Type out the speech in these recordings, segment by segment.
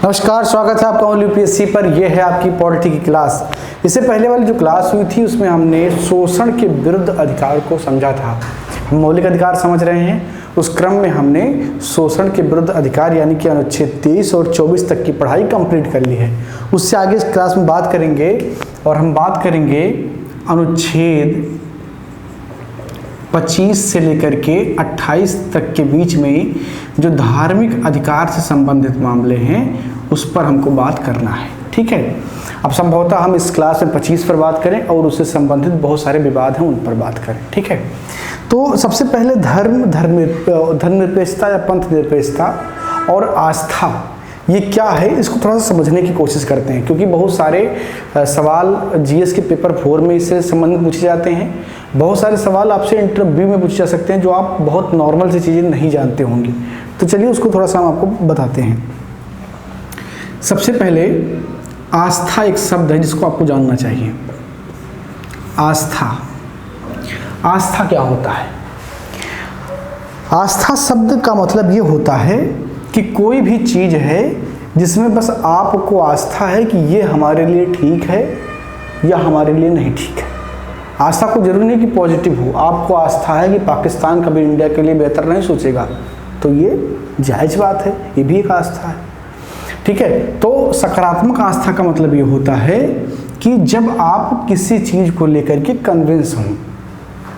नमस्कार, स्वागत है आपका यूपीएससी पर। यह है आपकी पॉलिटी की क्लास। इससे पहले वाली जो क्लास हुई थी उसमें हमने शोषण के विरुद्ध अधिकार को समझा था। हम मौलिक अधिकार समझ रहे हैं, उस क्रम में हमने शोषण के विरुद्ध अधिकार यानी कि अनुच्छेद 23 और 24 तक की पढ़ाई कंप्लीट कर ली है। उससे आगे इस क्लास में बात करेंगे और हम बात करेंगे अनुच्छेद 25 से लेकर के 28 तक के बीच में जो धार्मिक अधिकार से संबंधित मामले हैं उस पर हमको बात करना है। ठीक है, अब संभवतः हम इस क्लास में 25 पर बात करें और उससे संबंधित बहुत सारे विवाद हैं उन पर बात करें। ठीक है, तो सबसे पहले धर्मनिरपेक्षता या पंथ निरपेक्षता और आस्था ये क्या है, इसको थोड़ा सा समझने की कोशिश करते हैं, क्योंकि बहुत सारे सवाल जीएस के पेपर 4 में इससे संबंधित पूछे जाते हैं। बहुत सारे सवाल आपसे इंटरव्यू में पूछे जा सकते हैं जो आप बहुत नॉर्मल सी चीज़ें नहीं जानते होंगे। तो चलिए उसको थोड़ा सा हम आपको बताते हैं। सबसे पहले आस्था एक शब्द है जिसको आपको जानना चाहिए। आस्था, आस्था क्या होता है? आस्था शब्द का मतलब ये होता है कि कोई भी चीज़ है जिसमें बस आपको आस्था है कि ये हमारे लिए ठीक है या हमारे लिए नहीं ठीक है। आस्था को जरूरी नहीं कि पॉजिटिव हो। आपको आस्था है कि पाकिस्तान कभी इंडिया के लिए बेहतर नहीं सोचेगा, तो ये जायज़ बात है, ये भी एक आस्था है। ठीक है, तो सकारात्मक आस्था का मतलब ये होता है कि जब आप किसी चीज़ को लेकर के कन्विंस हों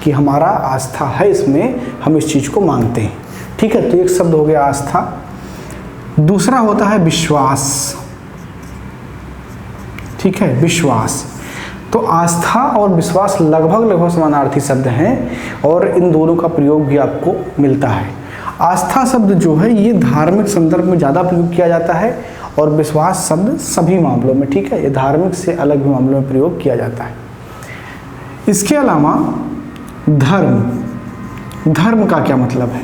कि हमारा आस्था है इसमें, हम इस चीज़ को मानते हैं। ठीक है, तो एक शब्द हो गया आस्था। दूसरा होता है विश्वास। ठीक है, विश्वास। तो आस्था और विश्वास लगभग समानार्थी शब्द हैं और इन दोनों का प्रयोग भी आपको मिलता है। आस्था शब्द जो है ये धार्मिक संदर्भ में ज़्यादा प्रयोग किया जाता है और विश्वास शब्द सभी मामलों में, ठीक है, ये धार्मिक से अलग भी मामलों में प्रयोग किया जाता है। इसके अलावा धर्म का क्या मतलब है?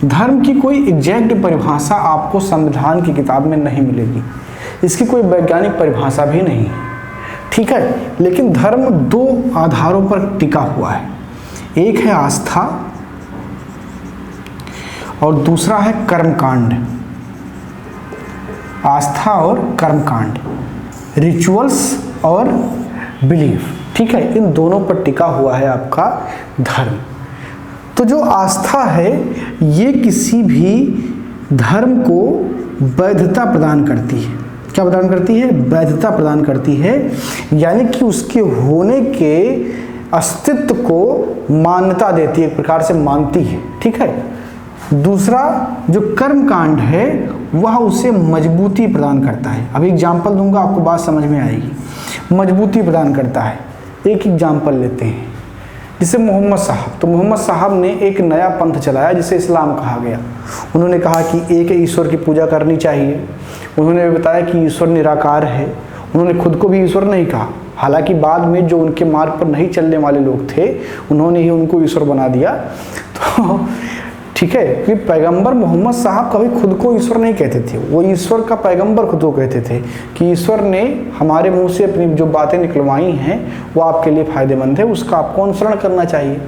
धर्म की कोई एग्जैक्ट परिभाषा आपको संविधान की किताब में नहीं मिलेगी, इसकी कोई वैज्ञानिक परिभाषा भी नहीं है। ठीक है, लेकिन धर्म दो आधारों पर टिका हुआ है, एक है आस्था और दूसरा है कर्मकांड। आस्था और कर्मकांड, रिचुअल्स और बिलीफ। ठीक है, इन दोनों पर टिका हुआ है आपका धर्म। तो जो आस्था है ये किसी भी धर्म को वैधता प्रदान करती है। क्या प्रदान करती है? वैधता प्रदान करती है, यानी कि उसके होने के अस्तित्व को मान्यता देती है, एक प्रकार से मानती है। ठीक है, दूसरा जो कर्मकांड है वह उसे मजबूती प्रदान करता है। अभी एग्जाम्पल दूंगा, आपको बात समझ में आएगी। मजबूती प्रदान करता है। एक एग्जाम्पल लेते हैं, जैसे मोहम्मद साहब। तो मोहम्मद साहब ने एक नया पंथ चलाया जिसे इस्लाम कहा गया। उन्होंने कहा कि एक ईश्वर की पूजा करनी चाहिए। उन्होंने बताया कि ईश्वर निराकार है। उन्होंने खुद को भी ईश्वर नहीं कहा, हालांकि बाद में जो उनके मार्ग पर नहीं चलने वाले लोग थे उन्होंने ही उनको ईश्वर बना दिया। तो ठीक है, कि पैगंबर मोहम्मद साहब कभी खुद को ईश्वर नहीं कहते थे, वो ईश्वर का पैगंबर खुद को कहते थे कि ईश्वर ने हमारे मुंह से अपनी जो बातें निकलवाई हैं वो आपके लिए फ़ायदेमंद है, उसका आपको अनुसरण करना चाहिए।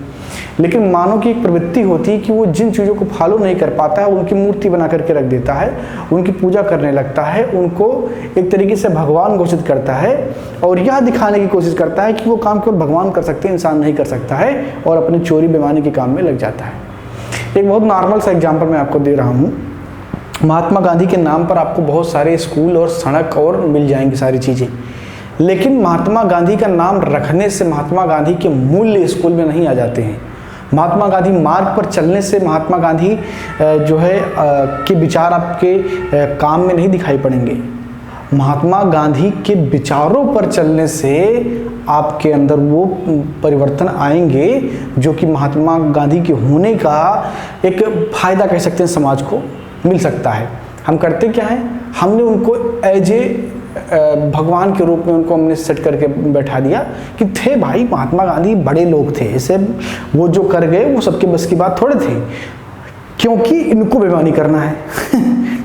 लेकिन मानव की एक प्रवृत्ति होती है कि वो जिन चीज़ों को फॉलो नहीं कर पाता है उनकी मूर्ति बना करके रख देता है, उनकी पूजा करने लगता है, उनको एक तरीके से भगवान घोषित करता है और यह दिखाने की कोशिश करता है कि वो काम केवल भगवान कर सकते हैं, इंसान नहीं कर सकता है, और अपनी चोरी बेईमानी के काम में लग जाता है। एक बहुत नॉर्मल सा एग्जांपल मैं आपको दे रहा हूँ। महात्मा गांधी के नाम पर आपको बहुत सारे स्कूल और सड़क और मिल जाएंगी सारी चीज़ें, लेकिन महात्मा गांधी का नाम रखने से महात्मा गांधी के मूल्य स्कूल में नहीं आ जाते हैं। महात्मा गांधी मार्ग पर चलने से महात्मा गांधी जो है के विचार आपके काम में नहीं दिखाई पड़ेंगे। महात्मा गांधी के विचारों पर चलने से आपके अंदर वो परिवर्तन आएंगे जो कि महात्मा गांधी के होने का एक फ़ायदा कह सकते हैं समाज को मिल सकता है। हम करते क्या है, हमने उनको एज ए भगवान के रूप में उनको हमने सेट करके बैठा दिया कि थे भाई महात्मा गांधी बड़े लोग थे, ऐसे वो जो कर गए वो सबके बस की बात थोड़े थे, क्योंकि इनको बेईमानी करना है।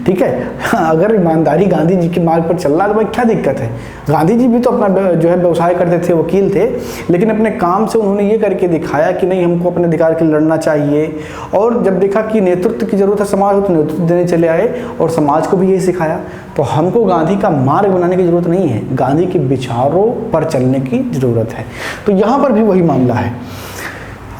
ठीक है। अगर ईमानदारी गांधी जी के मार्ग पर चल रहा है तो भाई क्या दिक्कत है। गांधी जी भी तो अपना जो है व्यवसाय करते थे, वकील थे, लेकिन अपने काम से उन्होंने ये करके दिखाया कि नहीं, हमको अपने अधिकार के लिए लड़ना चाहिए। और जब देखा कि नेतृत्व की जरूरत है समाज को, तो नेतृत्व देने चले आए और समाज को भी यही सिखाया। तो हमको गांधी का मार्ग बनाने की जरूरत नहीं है, गांधी के विचारों पर चलने की जरूरत है। तो यहाँ पर भी वही मामला है।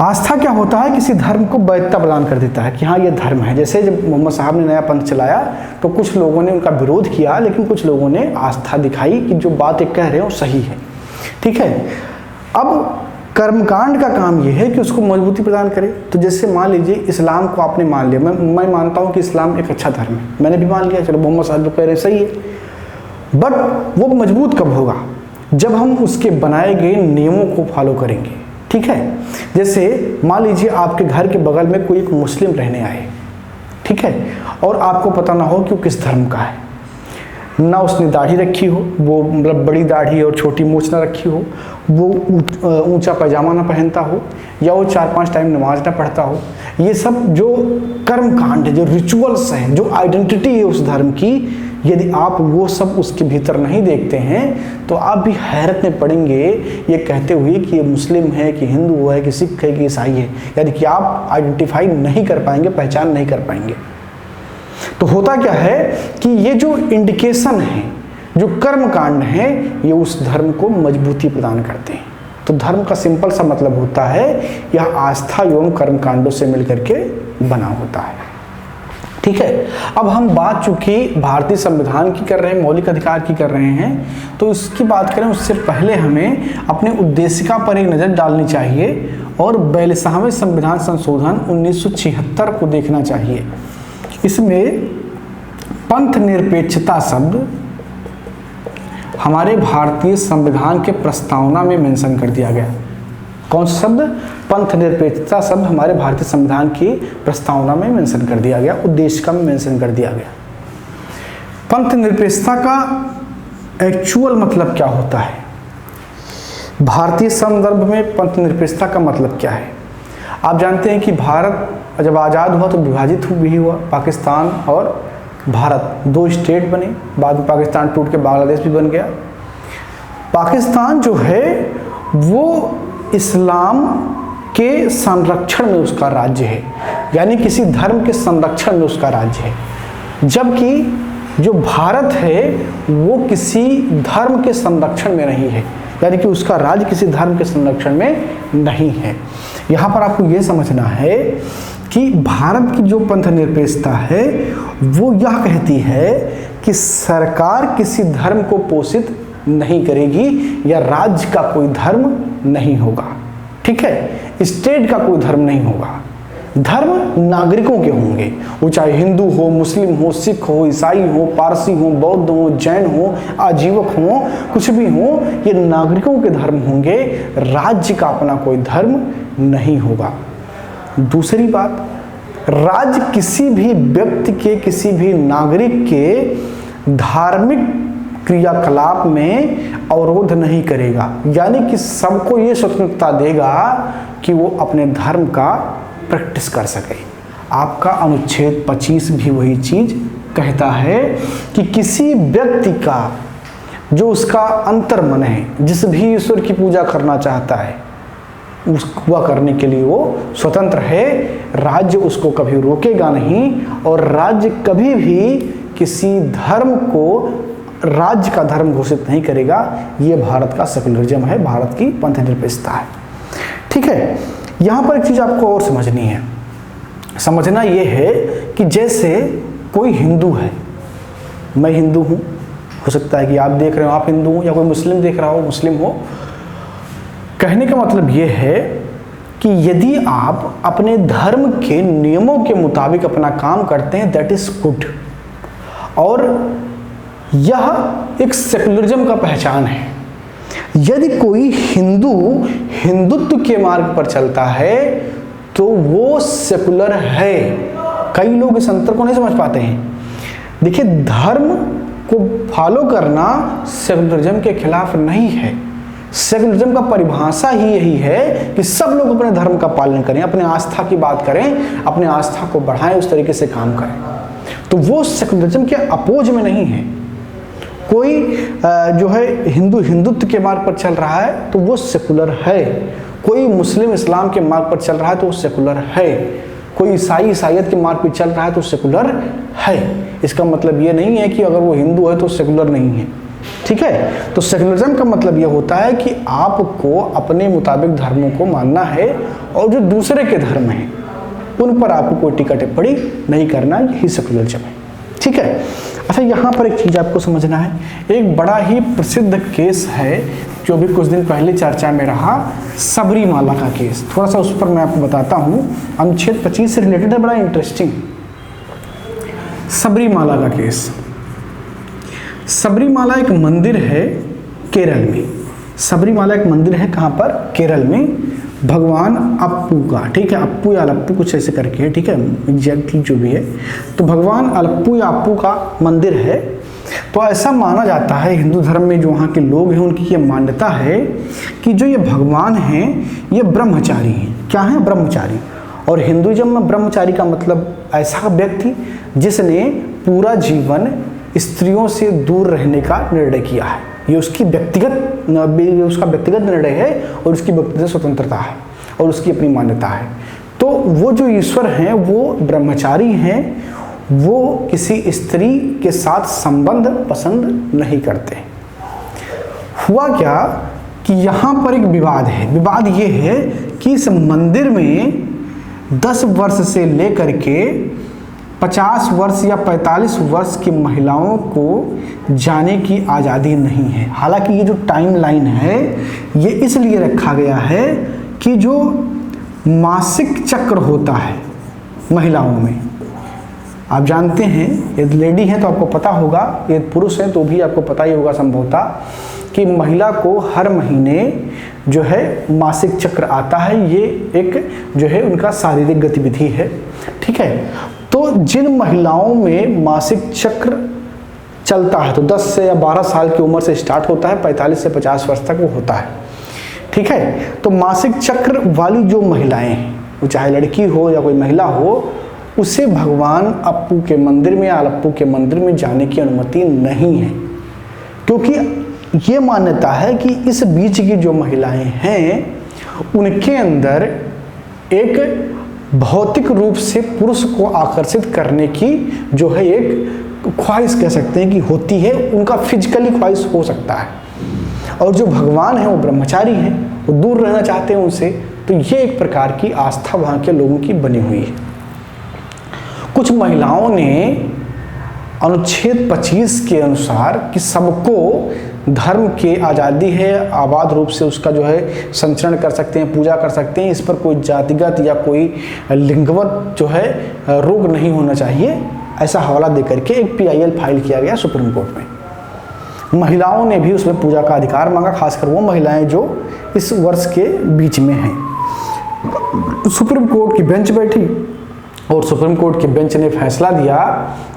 आस्था क्या होता है, किसी धर्म को वैधता प्रदान कर देता है कि हाँ ये धर्म है। जैसे जब मोहम्मद साहब ने नया पंथ चलाया तो कुछ लोगों ने उनका विरोध किया, लेकिन कुछ लोगों ने आस्था दिखाई कि जो बात कह रहे हैं वो सही है, ठीक है। अब कर्मकांड का काम ये है कि उसको मजबूती प्रदान करे। तो जैसे मान लीजिए इस्लाम को आपने मान लिया, मैं मानता हूँ कि इस्लाम एक अच्छा धर्म है, मैंने भी मान लिया, चलो मोहम्मद साहब जो कह रहे हैं सही है, बट वो मजबूत कब होगा, जब हम उसके बनाए गए नियमों को फॉलो करेंगे, ठीक है। जैसे मान लीजिए आपके घर के बगल में कोई एक मुस्लिम रहने आए, ठीक है, और आपको पता ना हो कि वो किस धर्म का है, ना उसने दाढ़ी रखी हो, वो मतलब बड़ी दाढ़ी और छोटी मूछ ना रखी हो, वो ऊंचा पैजामा ना पहनता हो, या वो 4-5 टाइम नमाज ना पढ़ता हो। ये सब जो कर्म कांड है, जो रिचुअल्स हैं, जो आइडेंटिटी है उस धर्म की, यदि आप वो सब उसके भीतर नहीं देखते हैं तो आप भी हैरत में पड़ेंगे ये कहते हुए कि ये मुस्लिम है, कि हिंदू है, कि सिख है, कि ईसाई है, यानी कि आप आइडेंटिफाई नहीं कर पाएंगे, पहचान नहीं कर पाएंगे। तो होता क्या है कि ये जो इंडिकेशन है, जो कर्म कांड है, ये उस धर्म को मजबूती प्रदान करते हैं। तो धर्म का सिंपल सा मतलब होता है यह आस्था एवं कर्म कांडों से मिलकर के बना होता है, ठीक है। अब हम बात चूंकि भारतीय संविधान की कर रहे हैं, मौलिक अधिकार की कर रहे हैं, तो इसकी बात करें उससे पहले हमें अपने उद्देशिका पर एक नज़र डालनी चाहिए और 42वें संविधान संशोधन 1976 को देखना चाहिए। इसमें पंथ निरपेक्षता शब्द हमारे भारतीय संविधान के प्रस्तावना में मेंशन कर दिया गया। कौन सा शब्द? पंथ निरपेक्षता शब्द हमारे भारतीय संविधान की प्रस्तावना में मेंशन कर दिया गया, उद्देशिका में मेंशन कर दिया गया। पंथ निरपेक्षता का एक्चुअल मतलब क्या होता है? भारतीय संदर्भ में पंथ निरपेक्षता का मतलब क्या है? आप जानते हैं कि भारत जब आज़ाद हुआ तो विभाजित भी हुआ, पाकिस्तान और भारत 2 स्टेट बने, बाद में पाकिस्तान टूट के बांग्लादेश भी बन गया। पाकिस्तान जो है वो इस्लाम के संरक्षण में उसका राज्य है, यानी किसी धर्म के संरक्षण में उसका राज्य है, जबकि जो भारत है वो किसी धर्म के संरक्षण में नहीं है, यानी कि उसका राज्य किसी धर्म के संरक्षण में नहीं है। यहाँ पर आपको ये समझना है कि भारत की जो पंथ निरपेक्षता है वो यह कहती है कि सरकार किसी धर्म को पोषित नहीं करेगी या राज्य का कोई धर्म नहीं होगा, ठीक है, स्टेट का कोई धर्म नहीं होगा। धर्म नागरिकों के होंगे, वो चाहे हिंदू हो, मुस्लिम हो, सिख हो, ईसाई हो, पारसी हो, बौद्ध हो, जैन हो, आजीवक हो, कुछ भी हो, ये नागरिकों के धर्म होंगे, राज्य का अपना कोई धर्म नहीं होगा। दूसरी बात, राज्य किसी भी व्यक्ति के, किसी भी नागरिक के धार्मिक क्रियाकलाप में अवरोध नहीं करेगा, यानी कि सबको ये स्वतंत्रता देगा कि वो अपने धर्म का प्रैक्टिस कर सके। आपका अनुच्छेद 25 भी वही चीज कहता है कि किसी व्यक्ति का जो उसका अंतर्मन है, जिस भी ईश्वर की पूजा करना चाहता है वह करने के लिए वो स्वतंत्र है, राज्य उसको कभी रोकेगा नहीं, और राज्य कभी भी किसी धर्म को राज्य का धर्म घोषित नहीं करेगा। ये भारत का सेकुलरिज्म है, भारत की पंथ निरपेक्षता है, ठीक है। यहाँ पर एक चीज़ आपको और समझनी है, समझना ये है कि जैसे कोई हिंदू है, मैं हिंदू हूँ, हो सकता है कि आप देख रहे हो आप हिंदू हो, या कोई मुस्लिम देख रहा हो मुस्लिम हो। कहने का मतलब ये है कि यदि आप अपने धर्म के नियमों के मुताबिक अपना काम करते हैं, दैट इज गुड, और यह एक सेकुलरिज्म का पहचान है। यदि कोई हिंदू हिंदुत्व के मार्ग पर चलता है तो वो सेकुलर है। कई लोग इस अंतर को नहीं समझ पाते हैं। देखिए, धर्म को फॉलो करना सेकुलरिज्म के खिलाफ नहीं है। सेकुलरिज्म का परिभाषा ही यही है कि सब लोग अपने धर्म का पालन करें, अपने आस्था की बात करें, अपने आस्था को बढ़ाएं, उस तरीके से काम करें। तो वो सेकुलरिज्म के अपोज में नहीं है। कोई जो है हिंदुत्व के मार्ग पर चल रहा है तो वो सेकुलर है, कोई मुस्लिम इस्लाम के मार्ग पर चल रहा है तो वो सेकुलर है, कोई ईसाइयत के मार्ग पर चल रहा है तो सेकुलर है। इसका मतलब ये नहीं है कि अगर वो हिंदू है तो सेकुलर नहीं है, ठीक है। तो सेकुलरिज्म का मतलब ये होता है कि आपको अपने मुताबिक धर्मों को मानना है और जो दूसरे के धर्म हैं उन पर आपको कोई टीका टिप्पणी नहीं करना, यही सेकुलरिज्म है, ठीक है। अच्छा, यहाँ पर एक चीज़ आपको समझना है, एक बड़ा ही प्रसिद्ध केस है जो भी कुछ दिन पहले चर्चा में रहा, सबरीमाला का केस। थोड़ा सा उस पर मैं आपको बताता हूँ, अनुच्छेद 25 से रिलेटेड है, बड़ा इंटरेस्टिंग। सबरीमाला का केस। सबरीमाला एक मंदिर है केरल में। सबरीमाला एक मंदिर है कहाँ पर? केरल में, भगवान अप्पू का, ठीक है, अप्पू या अलप्पू कुछ ऐसे करके है, ठीक है, एग्जैक्टली जो भी है। तो भगवान अलप्पू या अप्पू का मंदिर है। तो ऐसा माना जाता है हिंदू धर्म में, जो वहाँ के लोग हैं उनकी ये मान्यता है कि जो ये भगवान हैं ये ब्रह्मचारी हैं। क्या है? ब्रह्मचारी। और हिंदुइज्म में ब्रह्मचारी का मतलब ऐसा व्यक्ति जिसने पूरा जीवन स्त्रियों से दूर रहने का निर्णय किया है। ये उसका व्यक्तिगत निर्णय है और उसकी व्यक्तिगत स्वतंत्रता है और उसकी अपनी मान्यता है। तो वो जो ईश्वर हैं वो ब्रह्मचारी हैं, वो किसी स्त्री के साथ संबंध पसंद नहीं करते। हुआ क्या कि यहाँ पर एक विवाद है। विवाद ये है कि इस मंदिर में 10 वर्ष से लेकर के 50 वर्ष या 45 वर्ष की महिलाओं को जाने की आज़ादी नहीं है। हालांकि ये जो टाइम लाइन है ये इसलिए रखा गया है कि जो मासिक चक्र होता है महिलाओं में, आप जानते हैं, यदि लेडी हैं तो आपको पता होगा, यदि पुरुष हैं तो भी आपको पता ही होगा संभवतः, कि महिला को हर महीने जो है मासिक चक्र आता है। ये एक जो है उनका शारीरिक गतिविधि है, ठीक है। तो जिन महिलाओं में मासिक चक्र चलता है तो 10 से या 12 साल की उम्र से स्टार्ट होता है, 45 से 50 वर्ष तक वो होता है, ठीक है। तो मासिक चक्र वाली जो महिलाएं हैं, वो चाहे लड़की हो या कोई महिला हो, उसे भगवान अप्पू के मंदिर में या अलप्पू के मंदिर में जाने की अनुमति नहीं है, क्योंकि ये मान्यता है कि इस बीच की जो महिलाएं हैं उनके अंदर एक भौतिक रूप से पुरुष को आकर्षित करने की जो है एक ख्वाहिश कह सकते हैं कि होती है, उनका फिजिकली ख्वाहिश हो सकता है। और जो भगवान है वो ब्रह्मचारी हैं, वो दूर रहना चाहते हैं उनसे। तो ये एक प्रकार की आस्था वहाँ के लोगों की बनी हुई है। कुछ महिलाओं ने अनुच्छेद 25 के अनुसार कि सबको धर्म की आज़ादी है, आबाद रूप से उसका जो है संचरण कर सकते हैं, पूजा कर सकते हैं, इस पर कोई जातिगत या कोई लिंगवत जो है रोक नहीं होना चाहिए, ऐसा हवाला देकर के एक PIL फाइल किया गया सुप्रीम कोर्ट में। महिलाओं ने भी उसमें पूजा का अधिकार मांगा, खासकर वो महिलाएं जो इस वर्ष के बीच में हैं। सुप्रीम कोर्ट की बेंच बैठी और सुप्रीम कोर्ट के बेंच ने फैसला दिया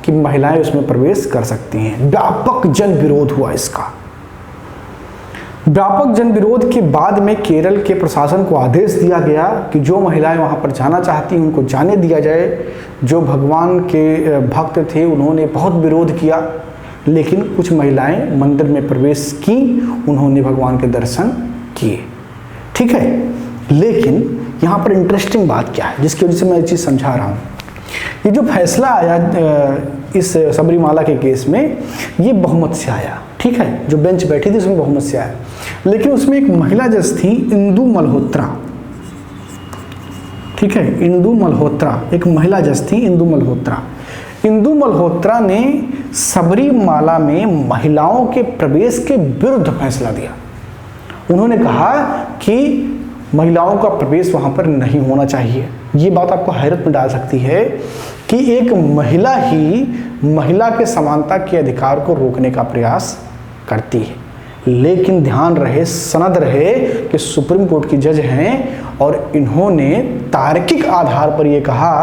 कि महिलाएं उसमें प्रवेश कर सकती हैं। व्यापक जन विरोध हुआ इसका। व्यापक जन विरोध के बाद में केरल के प्रशासन को आदेश दिया गया कि जो महिलाएं वहां पर जाना चाहती हैं उनको जाने दिया जाए। जो भगवान के भक्त थे उन्होंने बहुत विरोध किया, लेकिन कुछ महिलाएं मंदिर में प्रवेश की, उन्होंने भगवान के दर्शन किए, ठीक है। लेकिन यहाँ पर इंटरेस्टिंग बात क्या है जिसकी वजह से मैं ये चीज़ समझा रहा हूँ। ये जो फैसला आया इस सबरीमाला के केस में, ये बहुमत से आया, ठीक है। जो बेंच बैठी थी उसमें बहुमत से आया, लेकिन उसमें एक महिला जज थी, इंदु मल्होत्रा, ठीक है। इंदु मल्होत्रा एक महिला जज थी, इंदु मल्होत्रा। इंदु मल्होत्रा ने सबरीमाला में महिलाओं के प्रवेश के विरुद्ध फैसला दिया। उन्होंने कहा कि महिलाओं का प्रवेश वहां पर नहीं होना चाहिए। ये बात आपको हैरत में डाल सकती है कि एक महिला ही महिला के समानता के अधिकार को रोकने का प्रयास करती है। लेकिन ध्यान रहे, सनद रहे कि सुप्रीम कोर्ट की जज हैं और इन्होंने तार्किक आधार पर यह कहा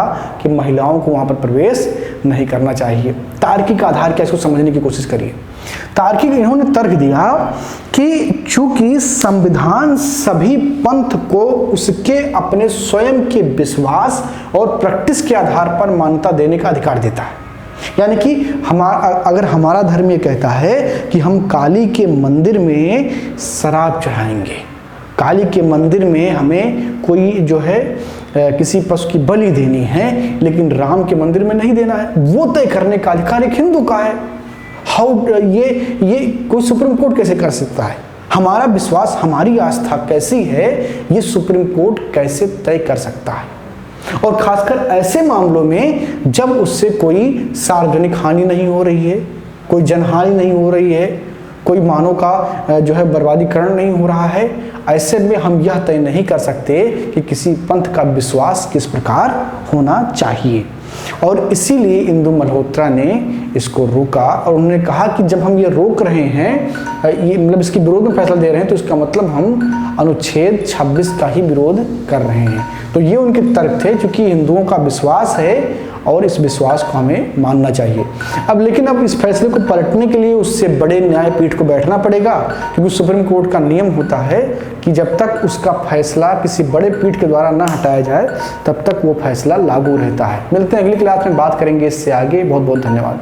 कि महिलाओं को वहां पर प्रवेश नहीं करना चाहिए। तार्किक आधार क्या, इसको समझने की कोशिश करिए। तार्किक इन्होंने तर्क दिया कि चूंकि संविधान सभी पंथ को उसके अपने स्वयं के विश्वास और प्रैक्टिस के आधार पर मान्यता देने का अधिकार देता है, यानी कि अगर हमारा धर्म ये कहता है कि हम काली के मंदिर में शराब चढ़ाएंगे, काली के मंदिर में हमें कोई जो है किसी पशु की बलि देनी है, लेकिन राम के मंदिर में नहीं देना है, वो तय करने काली हिंदू का है। ये कोई सुप्रीम कोर्ट कैसे कर सकता है? हमारा विश्वास, हमारी आस्था कैसी है, ये सुप्रीम कोर्ट कैसे तय कर सकता है? और खासकर ऐसे मामलों में जब उससे कोई सार्वजनिक हानि नहीं हो रही है, कोई जनहानि नहीं हो रही है, कोई मानव का जो है बर्बादीकरण नहीं हो रहा है, ऐसे में हम यह तय नहीं कर सकते कि किसी पंथ का विश्वास किस प्रकार होना चाहिए। और इसीलिए इंदु मल्होत्रा ने इसको रोका और उन्होंने कहा कि जब हम ये रोक रहे हैं, ये मतलब इसके विरोध में फैसला दे रहे हैं, तो इसका मतलब हम अनुच्छेद 26 का ही विरोध कर रहे हैं। तो ये उनके तर्क थे, क्योंकि हिंदुओं का विश्वास है और इस विश्वास को हमें मानना चाहिए। अब लेकिन अब इस फैसले को पलटने के लिए उससे बड़े न्यायपीठ को बैठना पड़ेगा, क्योंकि सुप्रीम कोर्ट का नियम होता है कि जब तक उसका फैसला किसी बड़े पीठ के द्वारा ना हटाया जाए तब तक वो फैसला लागू रहता है। मिलते हैं अगली क्लास में, बात करेंगे इससे आगे। बहुत बहुत धन्यवाद।